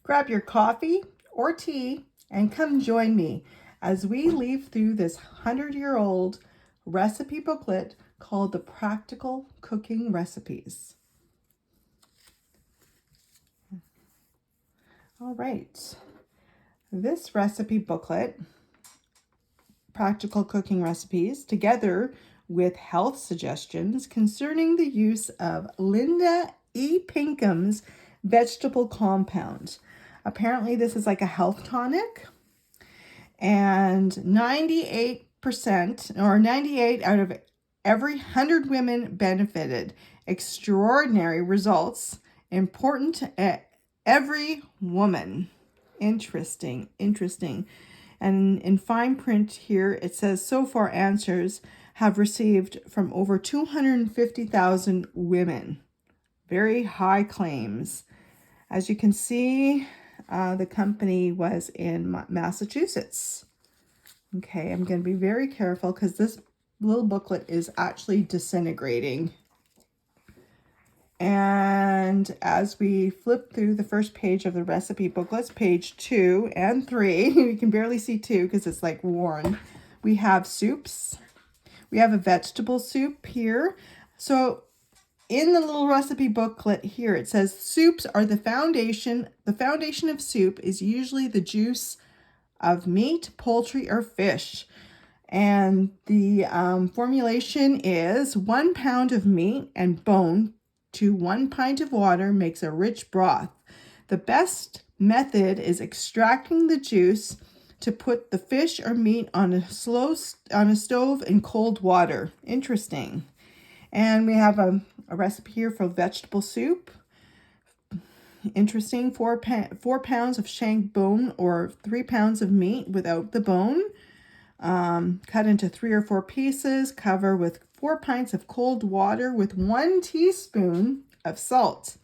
Grab your coffee or tea and come join me as we leaf through this 100-year-old recipe booklet called the Practical Cooking Recipes. All right, this recipe booklet, Practical Cooking Recipes, together with health suggestions concerning the use of Linda E. Pinkham's vegetable compound. Apparently this is like a health tonic, and 98% or 98 out of every 100 women benefited. Extraordinary results, important to every woman. Interesting. And in fine print here, it says so far answers have received from over 250,000 women. Very high claims. As you can see, the company was in Massachusetts. Okay, I'm going to be very careful because this little booklet is actually disintegrating. And as we flip through the first page of the recipe booklets, page 2 and 3, you can barely see 2 because it's like worn. We have soups. We have a vegetable soup here. So in the little recipe booklet here, it says soups are the foundation. The foundation of soup is usually the juice of meat, poultry, or fish. And the formulation is 1 pound of meat and bone to 1 pint of water makes a rich broth. The best method is extracting the juice to put the fish or meat on a stove in cold water. Interesting. And we have a recipe here for vegetable soup. Interesting. 4 pounds of shank bone or 3 pounds of meat without the bone. Cut into 3 or 4 pieces. Cover with 4 pints of cold water with 1 teaspoon of salt.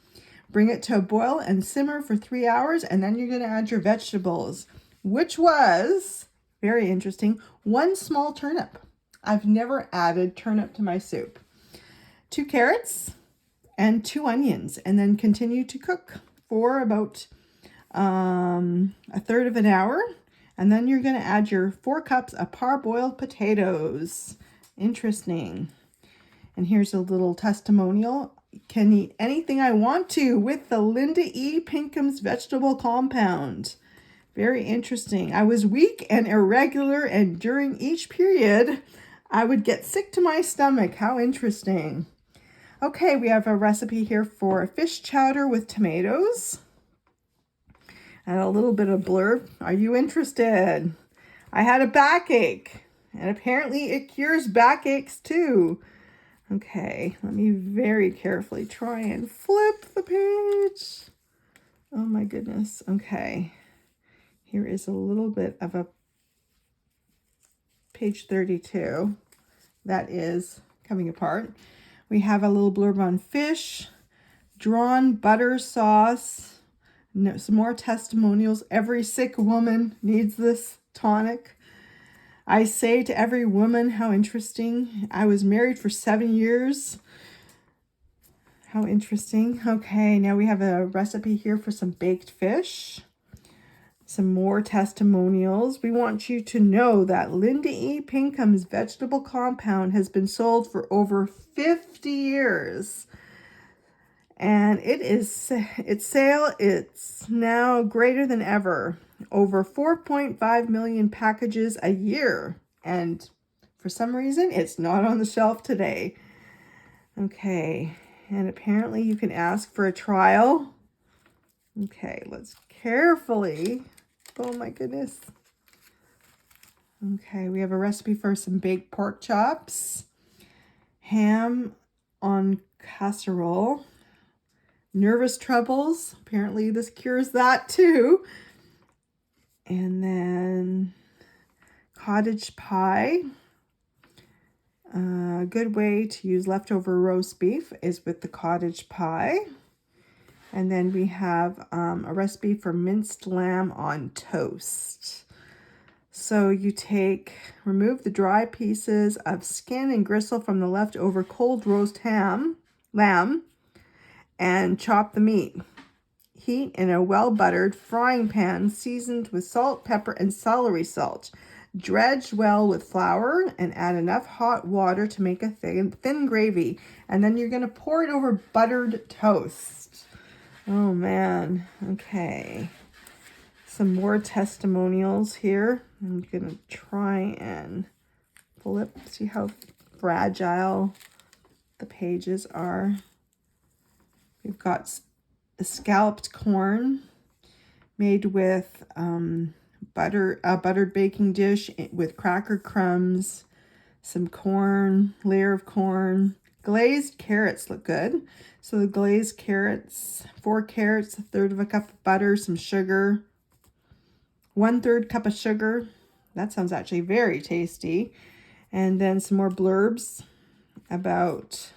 Bring it to a boil and simmer for 3 hours, and then you're going to add your vegetables, which was very interesting. 1 small turnip. I've never added turnip to my soup. 2 carrots and 2 onions, and then continue to cook for about a third of an hour. And then you're going to add your 4 cups of parboiled potatoes. Interesting. And here's a little testimonial. Can eat anything I want to with the Linda E. Pinkham's vegetable compound. Very interesting. I was weak and irregular, and during each period, I would get sick to my stomach. How interesting. Okay, we have a recipe here for fish chowder with tomatoes. And a little bit of blurb. Are you interested? I had a backache, and apparently it cures backaches too. Okay, let me very carefully try and flip the page. Oh my goodness. Okay, here is a little bit of a page 32 that is coming apart. We have a little blurb on fish, drawn butter sauce. Some more testimonials. Every sick woman needs this tonic. I say to every woman, how interesting. I was married for 7 years. How interesting. Okay, now we have a recipe here for some baked fish. Some more testimonials. We want you to know that Linda E. Pinkham's vegetable compound has been sold for over 50 years. And its sale is now greater than ever. Over 4.5 million packages a year. And for some reason, it's not on the shelf today. Okay, and apparently you can ask for a trial. Okay, let's carefully. Oh my goodness. Okay, we have a recipe for some baked pork chops. Ham on casserole. Nervous troubles. Apparently this cures that too. And then cottage pie. A good way to use leftover roast beef is with the cottage pie. And then we have a recipe for minced lamb on toast. So you remove the dry pieces of skin and gristle from the leftover cold roast lamb, and chop the meat. Heat in a well-buttered frying pan seasoned with salt, pepper, and celery salt. Dredge well with flour and add enough hot water to make a thin gravy. And then you're going to pour it over buttered toast. Oh, man. Okay. Some more testimonials here. I'm going to try and flip, see how fragile the pages are. We've got scalloped corn made with a buttered baking dish with cracker crumbs, some corn, layer of corn. Glazed carrots look good. So the glazed carrots, 4 carrots, 1/3 of a cup of butter, some sugar, 1/3 cup of sugar. That sounds actually very tasty. And then some more blurbs about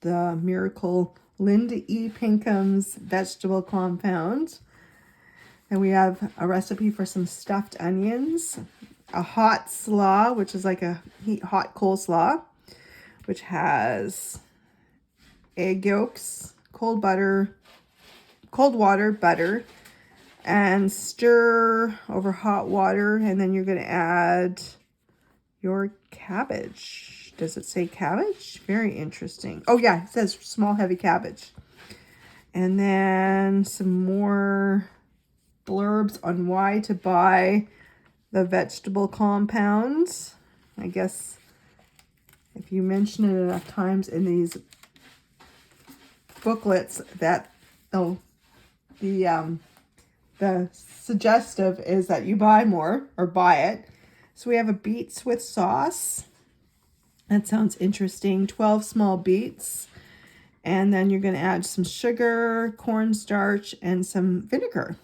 the miracle Linda E. Pinkham's vegetable compound. And we have a recipe for some stuffed onions, a hot slaw, which is like a hot coleslaw, which has egg yolks, cold water, butter, and stir over hot water. And then you're going to add your cabbage. Does it say cabbage? Very interesting. Oh yeah, it says small heavy cabbage. And then some more blurbs on why to buy the vegetable compounds. I guess if you mention it enough times in these booklets, that the suggestive is that you buy more or buy it. So we have a beets with sauce. That sounds interesting. 12 small beets. And then you're going to add some sugar, cornstarch, and some vinegar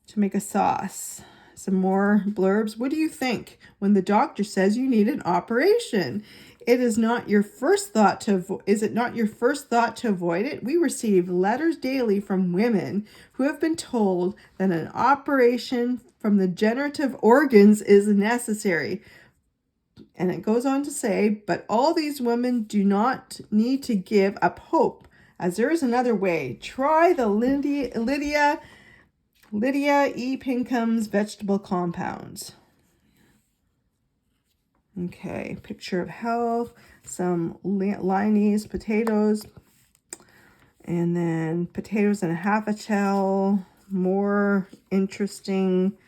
to make a sauce. Some more blurbs. What do you think when the doctor says you need an operation? It is not your first thought to is it not your first thought to avoid it? We receive letters daily from women who have been told that an operation from the generative organs is necessary. And it goes on to say, but all these women do not need to give up hope, as there is another way. Try the Lydia E. Pinkham's vegetable compounds. Okay, picture of health, some Linese potatoes, and then potatoes and a half a shell. More interesting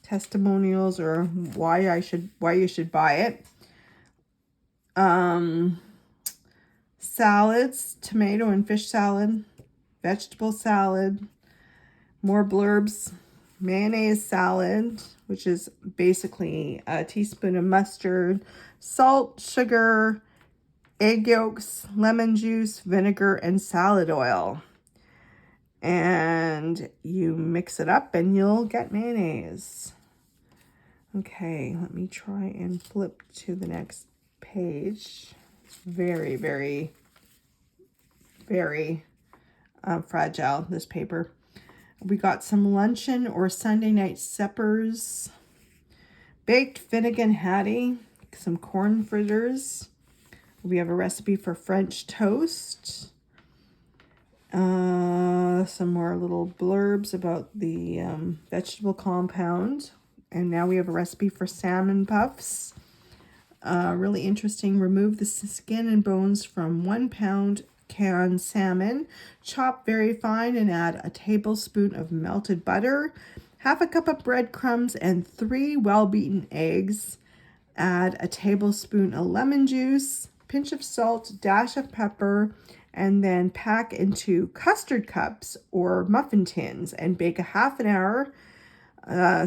testimonials or why you should buy it. Salads, tomato and fish salad, vegetable salad, more blurbs, mayonnaise salad, which is basically a teaspoon of mustard, salt, sugar, egg yolks, lemon juice, vinegar, and salad oil. And you mix it up and you'll get mayonnaise. Okay, let me try and flip to the next page. It's very, very, very fragile, this paper. We got some luncheon or Sunday night suppers, baked Finnegan Hattie, some corn fritters. We have a recipe for French toast. Some more little blurbs about the vegetable compound. And now we have a recipe for salmon puffs. Really interesting. Remove the skin and bones from 1 pound canned salmon. Chop very fine and add a tablespoon of melted butter, 1/2 cup of breadcrumbs, and 3 well-beaten eggs. Add a tablespoon of lemon juice, pinch of salt, dash of pepper, and then pack into custard cups or muffin tins and bake a 1/2 hour.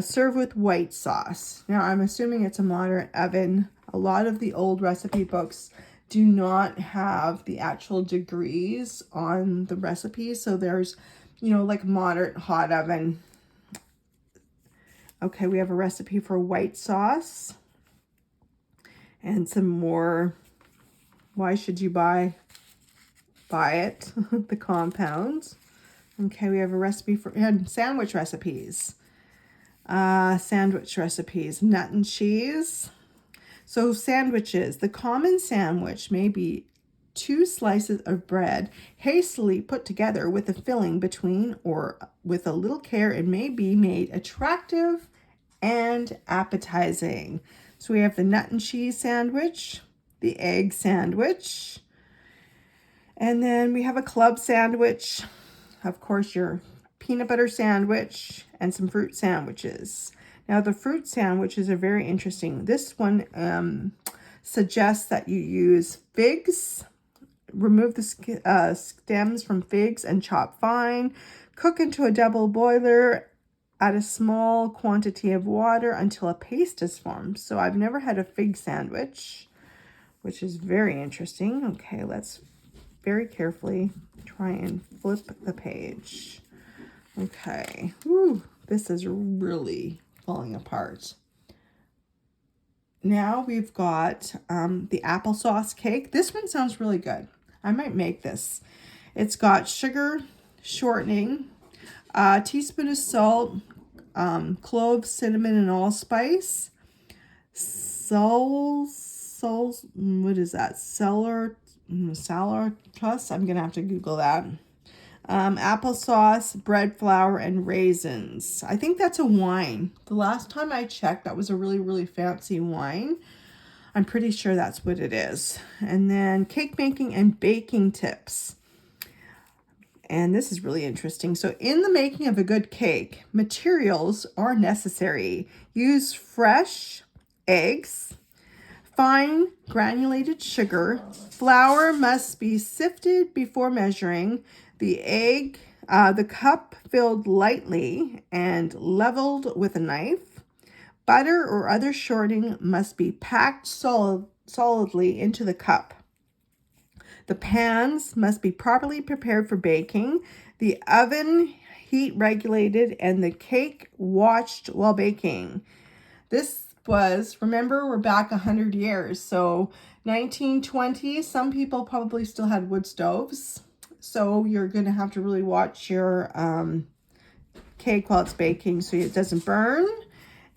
Serve with white sauce. Now, I'm assuming it's a moderate oven. A lot of the old recipe books do not have the actual degrees on the recipe. So there's, like moderate hot oven. Okay, we have a recipe for white sauce. And some more, why should you buy it, the compounds. Okay, we have a recipe for sandwich recipes. Nut and cheese. So sandwiches, the common sandwich may be 2 slices of bread hastily put together with a filling between, or with a little care it may be made attractive and appetizing. So we have the nut and cheese sandwich, the egg sandwich, and then we have a club sandwich, of course your peanut butter sandwich, and some fruit sandwiches. Now the fruit sandwiches are very interesting. This one suggests that you use figs, remove the stems from figs and chop fine, cook into a double boiler, add a small quantity of water until a paste is formed. So I've never had a fig sandwich, which is very interesting. Okay, let's very carefully try and flip the page. Okay, whew, this is really falling apart. Now we've got the applesauce cake. This one sounds really good. I might make this. It's got sugar, shortening, a teaspoon of salt, cloves, cinnamon, and allspice. What is that? Sour crust. I'm gonna have to Google that. Applesauce, bread flour, and raisins. I think that's a wine. The last time I checked, that was a really, really fancy wine. I'm pretty sure that's what it is. And then cake making and baking tips. And this is really interesting. So in the making of a good cake, materials are necessary. Use fresh eggs, fine granulated sugar. Flour must be sifted before measuring. The cup filled lightly and leveled with a knife. Butter or other shortening must be packed solidly into the cup. The pans must be properly prepared for baking. The oven heat regulated and the cake watched while baking. This was, remember, we're back 100 years. So 1920, some people probably still had wood stoves. So you're going to have to really watch your cake while it's baking so it doesn't burn.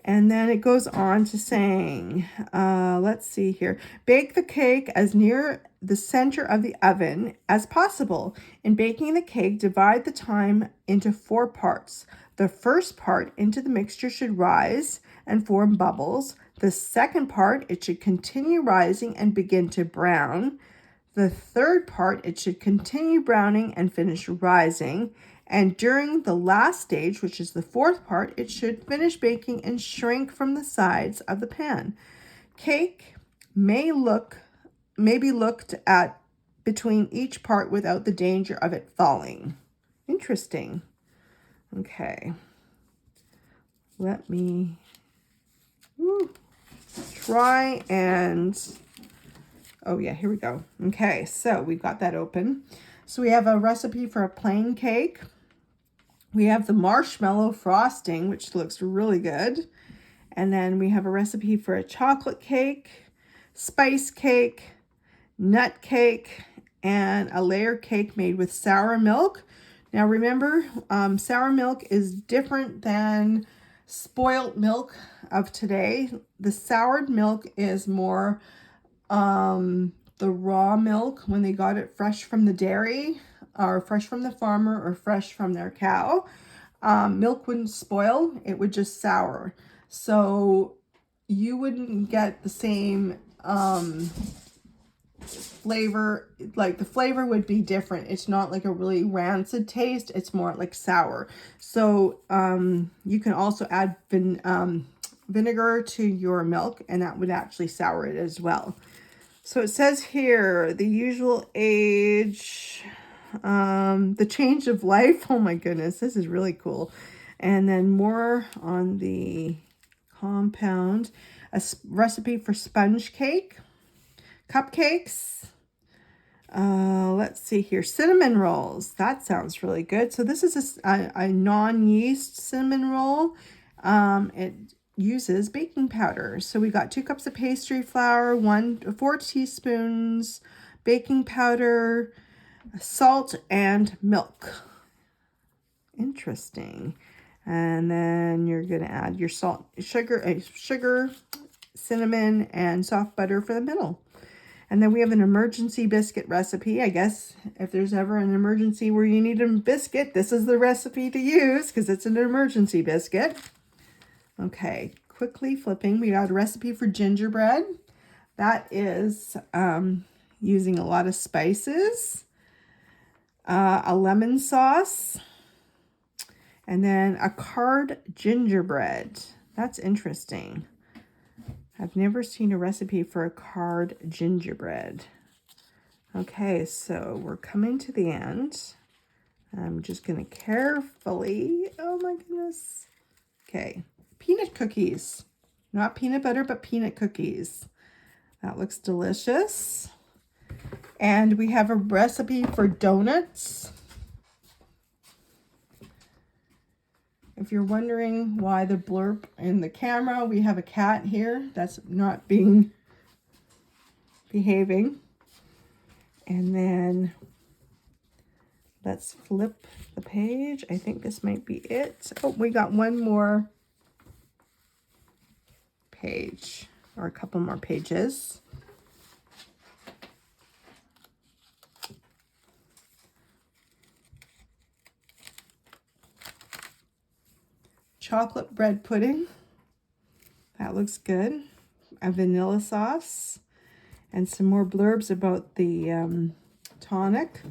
And then it goes on to saying, let's see here. Bake the cake as near the center of the oven as possible. In baking the cake, divide the time into 4 parts. The first part into the mixture should rise and form bubbles. The second part, it should continue rising and begin to brown. The third part, it should continue browning and finish rising. And during the last stage, which is the 4th part, it should finish baking and shrink from the sides of the pan. Cake may be looked at between each part without the danger of it falling. Interesting. Okay. Let me try and... Oh yeah, here we go. Okay, so we've got that open. So we have a recipe for a plain cake. We have the marshmallow frosting, which looks really good. And then we have a recipe for a chocolate cake, spice cake, nut cake, and a layer cake made with sour milk. Now remember, sour milk is different than spoiled milk of today. The soured milk is more the raw milk when they got it fresh from the dairy or fresh from the farmer or fresh from their cow. Milk wouldn't spoil, it would just sour. So you wouldn't get the same flavor, like the flavor would be different. It's not like a really rancid taste, it's more like sour. So you can also add vinegar to your milk and that would actually sour it as well. So it says here, the usual age, the change of life. Oh my goodness, this is really cool. And then more on the compound, a recipe for sponge cake, cupcakes. Let's see here, cinnamon rolls. That sounds really good. So this is a non-yeast cinnamon roll. It uses baking powder. So we got 2 cups of pastry flour, 4 teaspoons baking powder, salt, and milk. Interesting. And then you're going to add your sugar, cinnamon, and soft butter for the middle. And then we have an emergency biscuit recipe. I guess if there's ever an emergency where you need a biscuit, this is the recipe to use because it's an emergency biscuit. Okay, quickly flipping. We got a recipe for gingerbread. That is using a lot of spices, a lemon sauce, and then a card gingerbread. That's interesting. I've never seen a recipe for a card gingerbread. Okay, so we're coming to the end. I'm just going to carefully, oh my goodness. Okay, peanut cookies. Not peanut butter, but peanut cookies. That looks delicious. And we have a recipe for donuts. If you're wondering why the blurb in the camera, we have a cat here that's not behaving. And then let's flip the page. I think this might be it. Oh, we got one more page, or a couple more pages. Chocolate bread pudding. That looks good. A vanilla sauce. And some more blurbs about the tonic.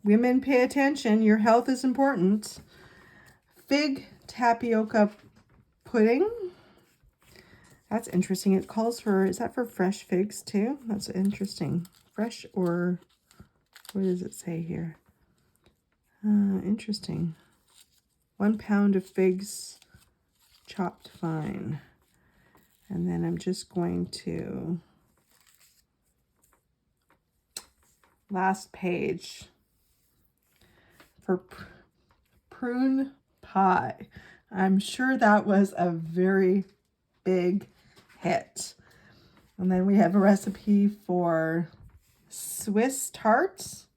Women, pay attention. Your health is important. Fig tapioca pudding. That's interesting. It calls for, is that for fresh figs too? That's interesting. Fresh, or what does it say here? Interesting. 1 pound of figs chopped fine. And then I'm just going to, last page, for prune pie. I'm sure that was a very big hit. And then we have a recipe for Swiss tarts.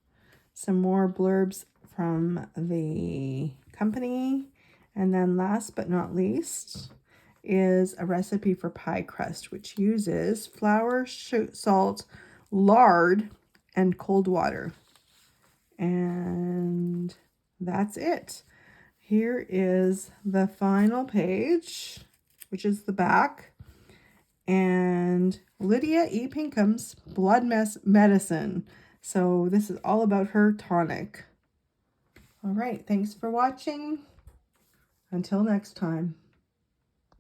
Some more blurbs from the company. And then last but not least is a recipe for pie crust, which uses flour, salt, lard, and cold water. And that's it. Here is the final page, which is the back. And Lydia E. Pinkham's blood medicine. So this is all about her tonic. All right, thanks for watching. Until next time.